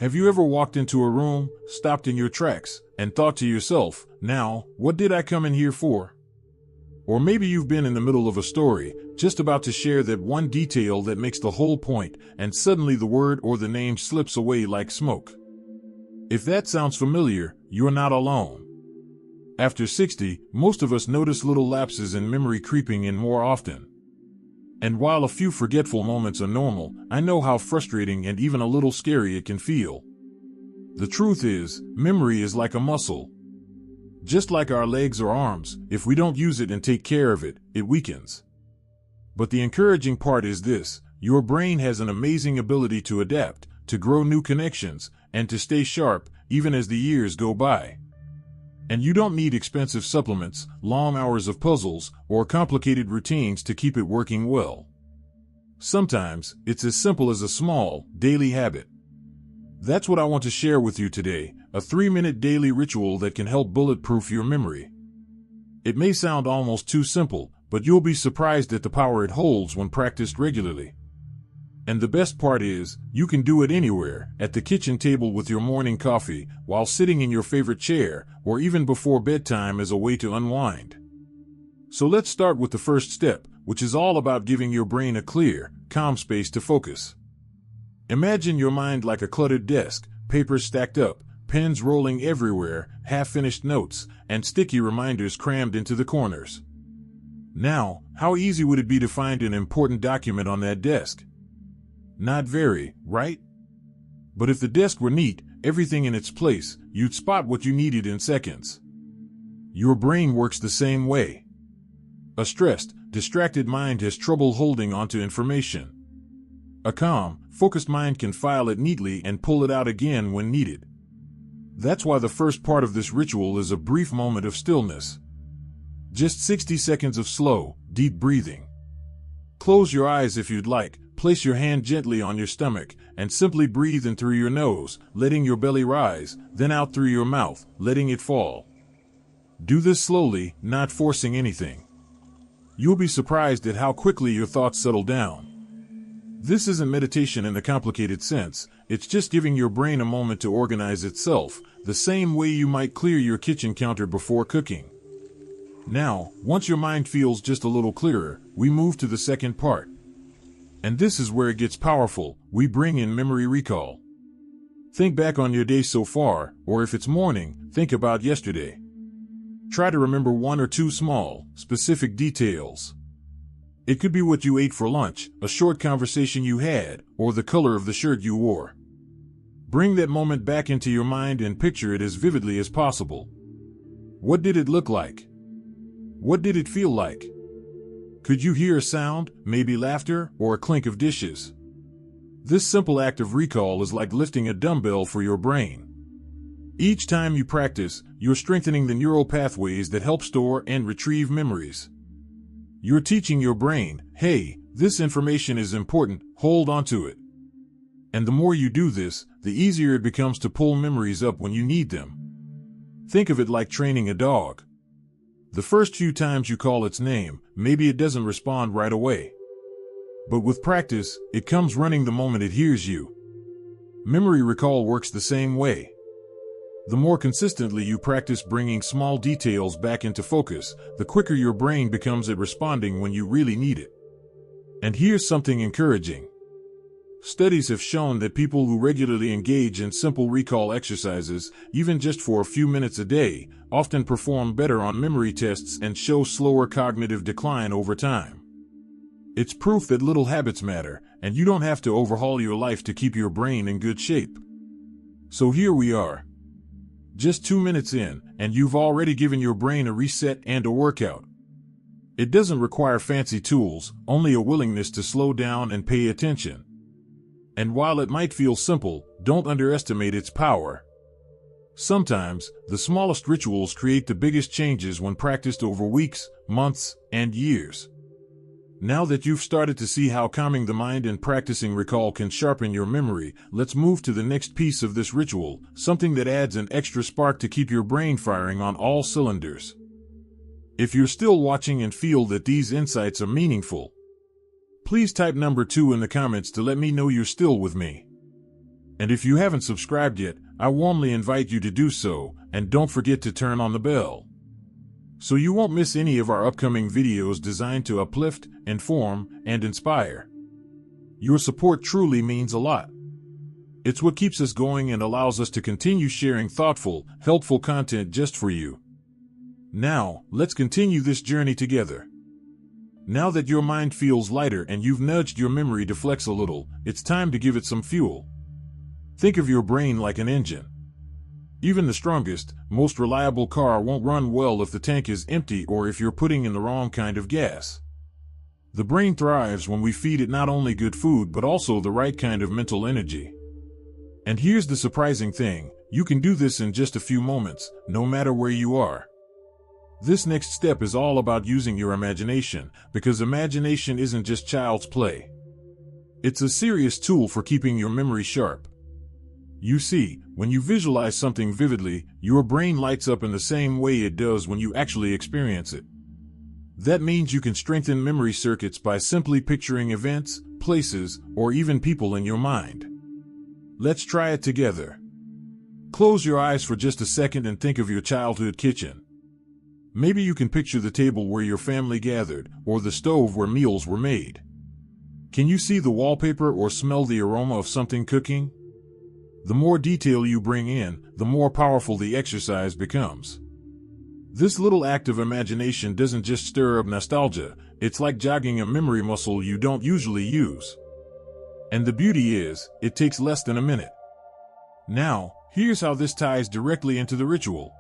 Have you ever walked into a room, stopped in your tracks, and thought to yourself, now, what did I come in here for? Or maybe you've been in the middle of a story, just about to share that one detail that makes the whole point, and suddenly the word or the name slips away like smoke. If that sounds familiar, you're not alone. After 60, most of us notice little lapses in memory creeping in more often. And while a few forgetful moments are normal, I know how frustrating and even a little scary it can feel. The truth is, memory is like a muscle. Just like our legs or arms, if we don't use it and take care of it, it weakens. But the encouraging part is this: your brain has an amazing ability to adapt, to grow new connections, and to stay sharp, even as the years go by. And you don't need expensive supplements, long hours of puzzles, or complicated routines to keep it working well. Sometimes, it's as simple as a small, daily habit. That's what I want to share with you today, a 3-minute daily ritual that can help bulletproof your memory. It may sound almost too simple, but you'll be surprised at the power it holds when practiced regularly. And the best part is, you can do it anywhere, at the kitchen table with your morning coffee, while sitting in your favorite chair, or even before bedtime as a way to unwind. So let's start with the first step, which is all about giving your brain a clear, calm space to focus. Imagine your mind like a cluttered desk, papers stacked up, pens rolling everywhere, half-finished notes, and sticky reminders crammed into the corners. Now, how easy would it be to find an important document on that desk? Not very, right? But if the desk were neat, everything in its place, you'd spot what you needed in seconds. Your brain works the same way. A stressed, distracted mind has trouble holding onto information. A calm, focused mind can file it neatly and pull it out again when needed. That's why the first part of this ritual is a brief moment of stillness. Just 60 seconds of slow, deep breathing. Close your eyes if you'd like. Place your hand gently on your stomach, and simply breathe in through your nose, letting your belly rise, then out through your mouth, letting it fall. Do this slowly, not forcing anything. You'll be surprised at how quickly your thoughts settle down. This isn't meditation in the complicated sense, it's just giving your brain a moment to organize itself, the same way you might clear your kitchen counter before cooking. Now, once your mind feels just a little clearer, we move to the second part. And this is where it gets powerful. We bring in memory recall. Think back on your day so far, or if it's morning, think about yesterday. Try to remember one or two small, specific details. It could be what you ate for lunch, a short conversation you had, or the color of the shirt you wore. Bring that moment back into your mind and picture it as vividly as possible. What did it look like? What did it feel like? Could you hear a sound, maybe laughter, or a clink of dishes? This simple act of recall is like lifting a dumbbell for your brain. Each time you practice, you're strengthening the neural pathways that help store and retrieve memories. You're teaching your brain, hey, this information is important, hold on to it. And the more you do this, the easier it becomes to pull memories up when you need them. Think of it like training a dog. The first few times you call its name, maybe it doesn't respond right away. But with practice, it comes running the moment it hears you. Memory recall works the same way. The more consistently you practice bringing small details back into focus, the quicker your brain becomes at responding when you really need it. And here's something encouraging. Studies have shown that people who regularly engage in simple recall exercises, even just for a few minutes a day, often perform better on memory tests and show slower cognitive decline over time. It's proof that little habits matter, and you don't have to overhaul your life to keep your brain in good shape. So here we are. Just 2 minutes in, and you've already given your brain a reset and a workout. It doesn't require fancy tools, only a willingness to slow down and pay attention. And while it might feel simple, don't underestimate its power. Sometimes, the smallest rituals create the biggest changes when practiced over weeks, months, and years. Now that you've started to see how calming the mind and practicing recall can sharpen your memory, let's move to the next piece of this ritual, something that adds an extra spark to keep your brain firing on all cylinders. If you're still watching and feel that these insights are meaningful, please type number 2 in the comments to let me know you're still with me. And if you haven't subscribed yet, I warmly invite you to do so, and don't forget to turn on the bell, so you won't miss any of our upcoming videos designed to uplift, inform, and inspire. Your support truly means a lot. It's what keeps us going and allows us to continue sharing thoughtful, helpful content just for you. Now, let's continue this journey together. Now that your mind feels lighter and you've nudged your memory to flex a little, it's time to give it some fuel. Think of your brain like an engine. Even the strongest, most reliable car won't run well if the tank is empty or if you're putting in the wrong kind of gas. The brain thrives when we feed it not only good food but also the right kind of mental energy. And here's the surprising thing, you can do this in just a few moments, no matter where you are. This next step is all about using your imagination, because imagination isn't just child's play. It's a serious tool for keeping your memory sharp. You see, when you visualize something vividly, your brain lights up in the same way it does when you actually experience it. That means you can strengthen memory circuits by simply picturing events, places, or even people in your mind. Let's try it together. Close your eyes for just a second and think of your childhood kitchen. Maybe you can picture the table where your family gathered, or the stove where meals were made. Can you see the wallpaper or smell the aroma of something cooking? The more detail you bring in, the more powerful the exercise becomes. This little act of imagination doesn't just stir up nostalgia, it's like jogging a memory muscle you don't usually use. And the beauty is, it takes less than a minute. Now, here's how this ties directly into the ritual.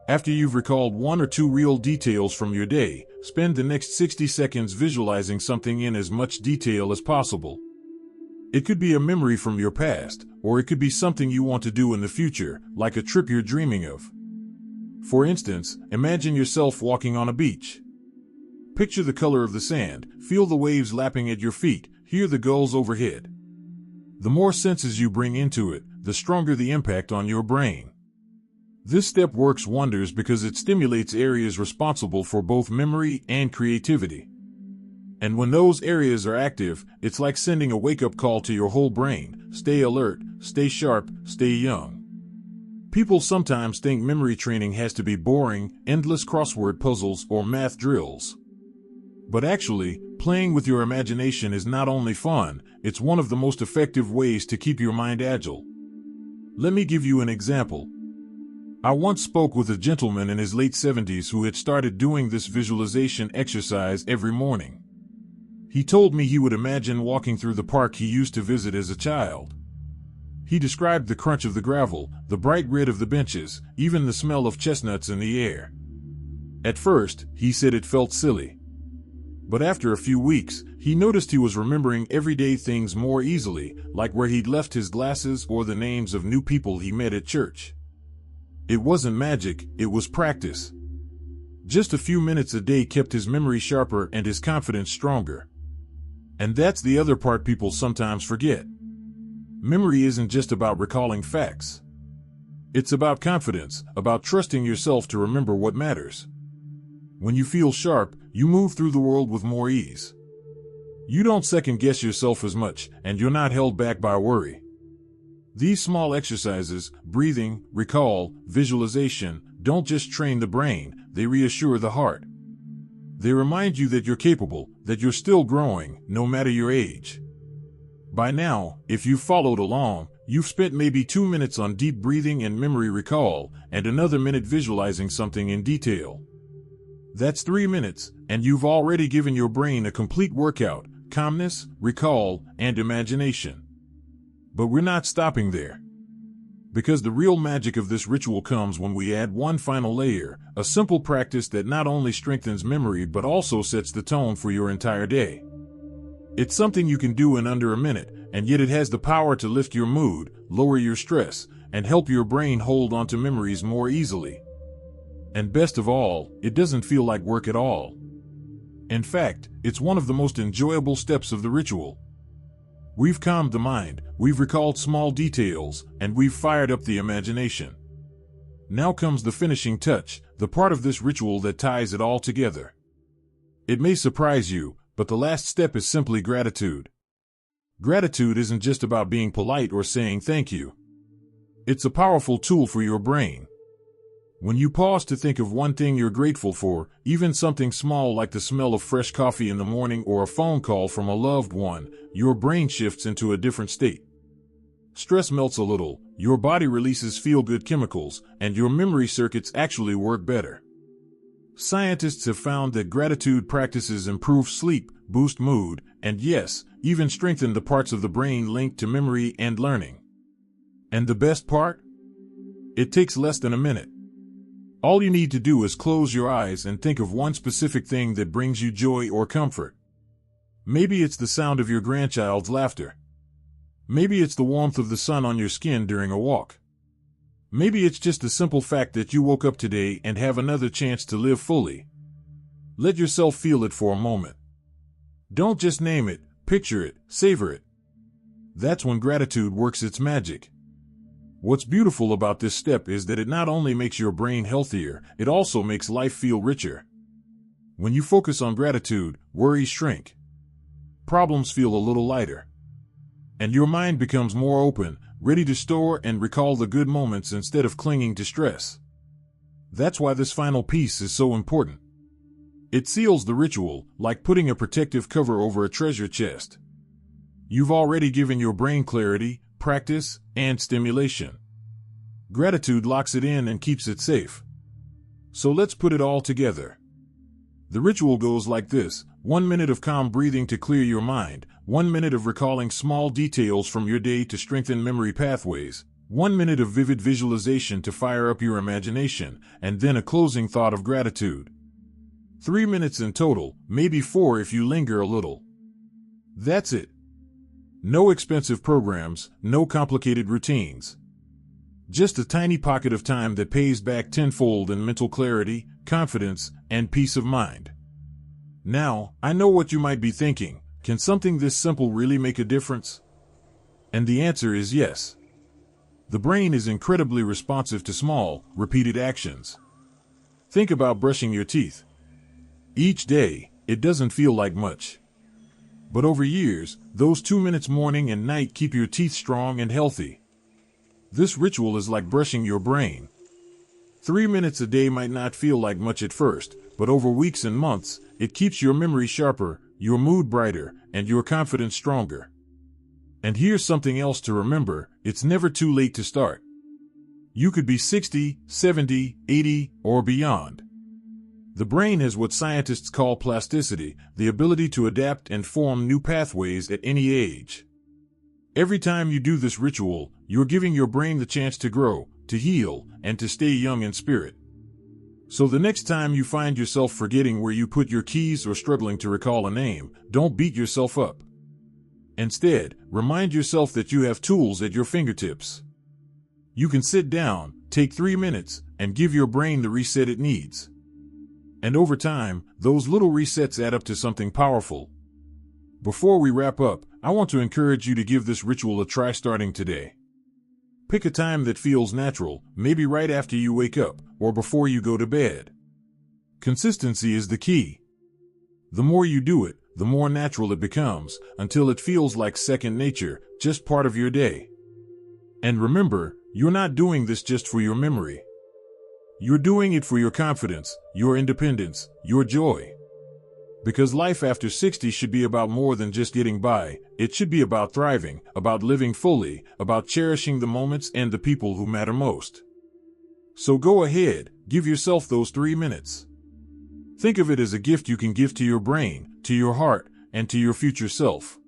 After you've recalled one or two real details from your day, spend the next 60 seconds visualizing something in as much detail as possible. It could be a memory from your past, or it could be something you want to do in the future, like a trip you're dreaming of. For instance, imagine yourself walking on a beach. Picture the color of the sand, feel the waves lapping at your feet, hear the gulls overhead. The more senses you bring into it, the stronger the impact on your brain. This step works wonders because it stimulates areas responsible for both memory and creativity. And when those areas are active, it's like sending a wake-up call to your whole brain. Stay alert, stay sharp, stay young. People sometimes think memory training has to be boring, endless crossword puzzles or math drills. But actually, playing with your imagination is not only fun, it's one of the most effective ways to keep your mind agile. Let me give you an example. I once spoke with a gentleman in his late 70s who had started doing this visualization exercise every morning. He told me he would imagine walking through the park he used to visit as a child. He described the crunch of the gravel, the bright red of the benches, even the smell of chestnuts in the air. At first, he said it felt silly. But after a few weeks, he noticed he was remembering everyday things more easily, like where he'd left his glasses or the names of new people he met at church. It wasn't magic, it was practice. Just a few minutes a day kept his memory sharper and his confidence stronger. And that's the other part people sometimes forget. Memory isn't just about recalling facts. It's about confidence, about trusting yourself to remember what matters. When you feel sharp, you move through the world with more ease. You don't second-guess yourself as much, and you're not held back by worry. These small exercises, breathing, recall, visualization, don't just train the brain, they reassure the heart. They remind you that you're capable, that you're still growing, no matter your age. By now, if you've followed along, you've spent maybe 2 minutes on deep breathing and memory recall, and another minute visualizing something in detail. That's 3 minutes, and you've already given your brain a complete workout: calmness, recall, and imagination. But we're not stopping there. Because the real magic of this ritual comes when we add one final layer, a simple practice that not only strengthens memory but also sets the tone for your entire day. It's something you can do in under a minute, and yet it has the power to lift your mood, lower your stress, and help your brain hold onto memories more easily. And best of all, it doesn't feel like work at all. In fact, it's one of the most enjoyable steps of the ritual. We've calmed the mind, we've recalled small details, and we've fired up the imagination. Now comes the finishing touch, the part of this ritual that ties it all together. It may surprise you, but the last step is simply gratitude. Gratitude isn't just about being polite or saying thank you. It's a powerful tool for your brain. When you pause to think of one thing you're grateful for, even something small like the smell of fresh coffee in the morning or a phone call from a loved one, your brain shifts into a different state. Stress melts a little, your body releases feel-good chemicals, and your memory circuits actually work better. Scientists have found that gratitude practices improve sleep, boost mood, and yes, even strengthen the parts of the brain linked to memory and learning. And the best part? It takes less than a minute. All you need to do is close your eyes and think of one specific thing that brings you joy or comfort. Maybe it's the sound of your grandchild's laughter. Maybe it's the warmth of the sun on your skin during a walk. Maybe it's just the simple fact that you woke up today and have another chance to live fully. Let yourself feel it for a moment. Don't just name it, picture it, savor it. That's when gratitude works its magic. What's beautiful about this step is that it not only makes your brain healthier, it also makes life feel richer. When you focus on gratitude, worries shrink. Problems feel a little lighter. And your mind becomes more open, ready to store and recall the good moments instead of clinging to stress. That's why this final piece is so important. It seals the ritual, like putting a protective cover over a treasure chest. You've already given your brain clarity, practice, and stimulation. Gratitude locks it in and keeps it safe. So let's put it all together. The ritual goes like this: 1 minute of calm breathing to clear your mind, 1 minute of recalling small details from your day to strengthen memory pathways, 1 minute of vivid visualization to fire up your imagination, and then a closing thought of gratitude. 3 minutes in total, maybe 4 if you linger a little. That's it. No expensive programs, no complicated routines. Just a tiny pocket of time that pays back tenfold in mental clarity, confidence, and peace of mind. Now, I know what you might be thinking. Can something this simple really make a difference? And the answer is yes. The brain is incredibly responsive to small, repeated actions. Think about brushing your teeth. Each day, it doesn't feel like much. But over years, those 2 minutes morning and night keep your teeth strong and healthy. This ritual is like brushing your brain. 3 minutes a day might not feel like much at first, but over weeks and months, it keeps your memory sharper, your mood brighter, and your confidence stronger. And here's something else to remember: it's never too late to start. You could be 60, 70, 80, or beyond. The brain has what scientists call plasticity, the ability to adapt and form new pathways at any age. Every time you do this ritual, you're giving your brain the chance to grow, to heal, and to stay young in spirit. So the next time you find yourself forgetting where you put your keys or struggling to recall a name, don't beat yourself up. Instead, remind yourself that you have tools at your fingertips. You can sit down, take 3 minutes, and give your brain the reset it needs. And over time, those little resets add up to something powerful. Before we wrap up, I want to encourage you to give this ritual a try starting today. Pick a time that feels natural, maybe right after you wake up, or before you go to bed. Consistency is the key. The more you do it, the more natural it becomes, until it feels like second nature, just part of your day. And remember, you're not doing this just for your memory. You're doing it for your confidence, your independence, your joy. Because life after 60 should be about more than just getting by. It should be about thriving, about living fully, about cherishing the moments and the people who matter most. So go ahead, give yourself those 3 minutes. Think of it as a gift you can give to your brain, to your heart, and to your future self.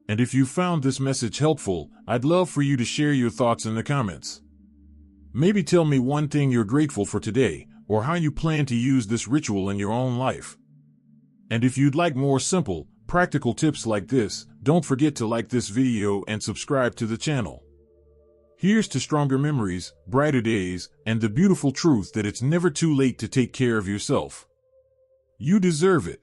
And if you found this message helpful, I'd love for you to share your thoughts in the comments. Maybe tell me one thing you're grateful for today, or how you plan to use this ritual in your own life. And if you'd like more simple, practical tips like this, don't forget to like this video and subscribe to the channel. Here's to stronger memories, brighter days, and the beautiful truth that it's never too late to take care of yourself. You deserve it.